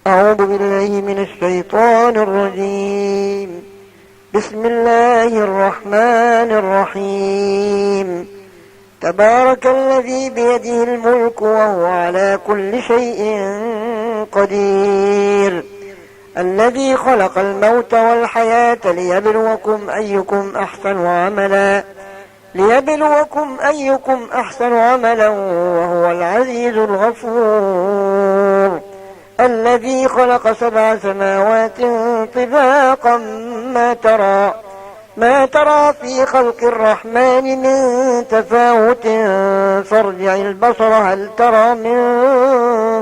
أعوذ بالله من الشيطان الرجيم. بسم الله الرحمن الرحيم. تبارك الذي بيده الملك وهو على كل شيء قدير، الذي خلق الموت والحياة ليبلوكم أيكم أحسن عملا وهو العزيز الغفور. الذي خلق 7 سماوات طباقا ما ترى في خلق الرحمن من تفاوت فارجع البصر هل ترى من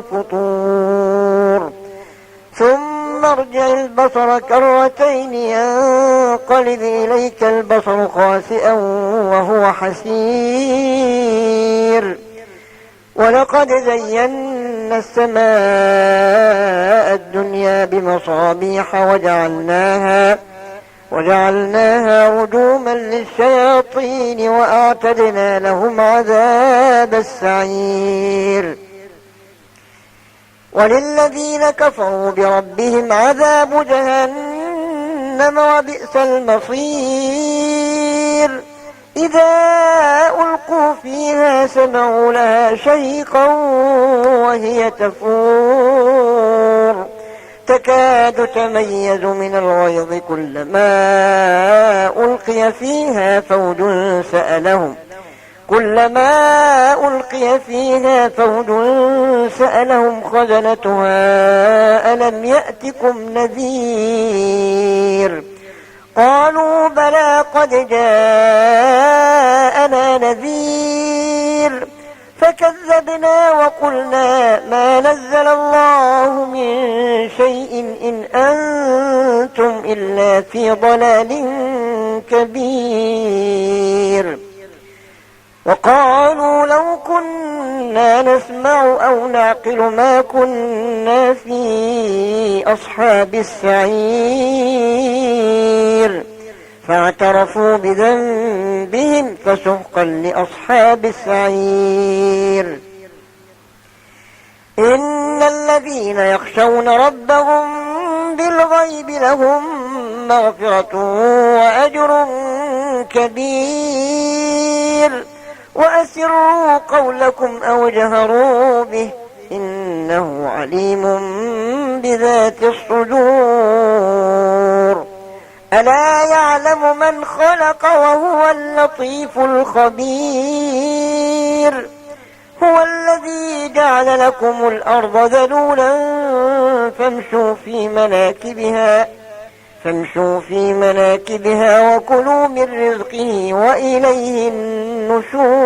فطور ثم ارجع البصر كرتين ينقلب إليك البصر خاسئا وهو حسير. ولقد زينا السماء الدنيا بمصابيح وجعلناها رجوما للشياطين وأعتدنا لهم عذاب السعير. وللذين كفروا بربهم عذاب جهنم وبئس المصير. إذا ألقوا فيها سمعوا لها شهيقا وهي تفور تكاد تميز من الغيظ كلما ألقي فيها فوج سألهم خزنتها ألم يأتكم نذير؟ قالوا بلى قد جاءنا نذير فكذبنا وقلنا ما نزل الله من شيء إن أنتم إلا في ضلال كبير. وقالوا لو كنا نسمع أو نعقل ما كنا في أصحاب السعير فاعترفوا بذنبهم فسحقا لأصحاب السعير. إن الذين يخشون ربهم بالغيب لهم مغفرة وأجر كبير. وأسروا قولكم أو جهروا به إنه عليم بذات الصدور. ألا يعلم من خلق وهو اللطيف الخبير. هو الذي جعل لكم الأرض ذلولا فامشوا في مناكبها وكلوا من رزقه وإليه النشور.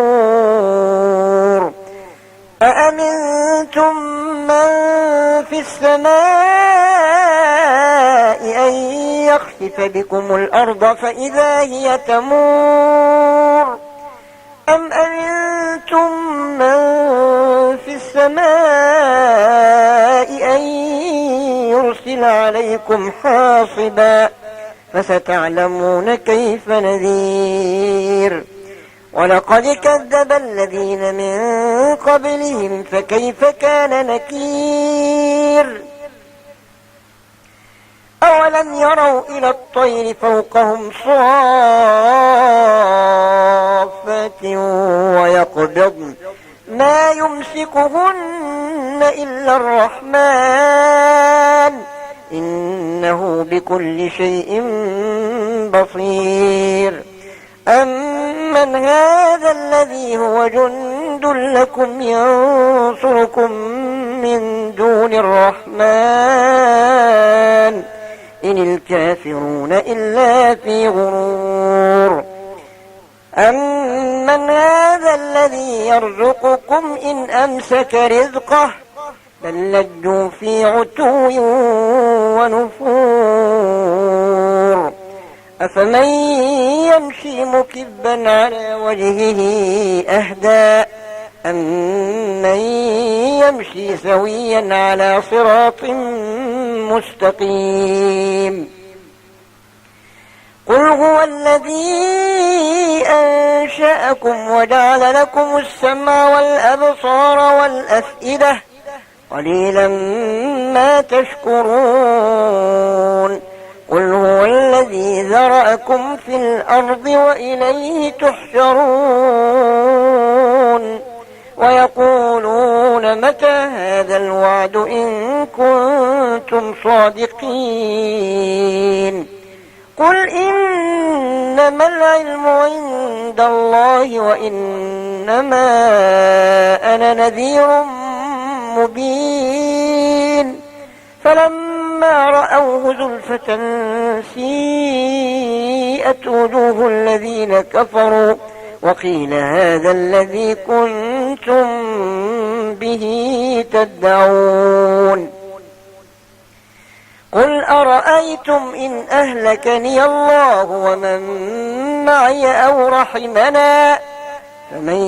أأمنتم من في السماء أن يخسف بكم الأرض فإذا هي تمور أم أمنتم من في السماء أن يرسل عليكم حاصبا فستعلمون كيف نذير. ولقد كذب الذين من قبلهم فكيف كان نكير. أولم يروا إلى الطير فوقهم صافات ويقبضن ما يمسكهن إلا الرحمن إنه بكل شيء بصير. أمن هذا الذي هو جند لكم ينصركم من دون الرحمن إن الكافرون إلا في غرور. أمن هذا الذي يرزقكم إن أمسك رزقه بل لجوا في عتو ونفور. أفمن يمشي مكبا على وجهه أهدى أمن يمشي سويا على صراط مستقيم. قل هو الذي أنشأكم وجعل لكم السمع والأبصار والأفئدة قليلا ما تشكرون قل هو الذي ذرأكم في الأرض وإليه تحشرون ويقولون متى هذا الوعد إن كنتم صادقين قل إنما العلم عند الله وإنما أنا نذير مبين فلما رأوه زلفة سيئت وجوه الذين كفروا وقيل هذا الذي كنتم به تدعون قل أرأيتم إن أهلكني الله ومن معي أو رحمنا فمن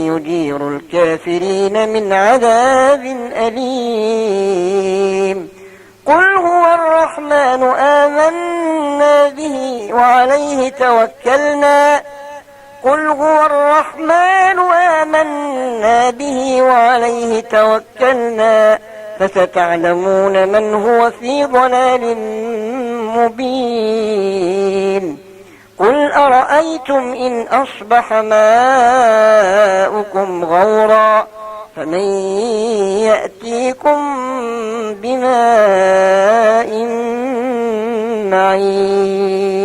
يجير الكافرين من عذاب أليم قل هو الرحمن آمنا به وعليه توكلنا قل هو الرحمن آمنا به وعليه توكلنا فستعلمون من هو في ضلال مبين قل أرأيتم إن أصبح ماؤكم غورا فمن يأتيكم بماء معين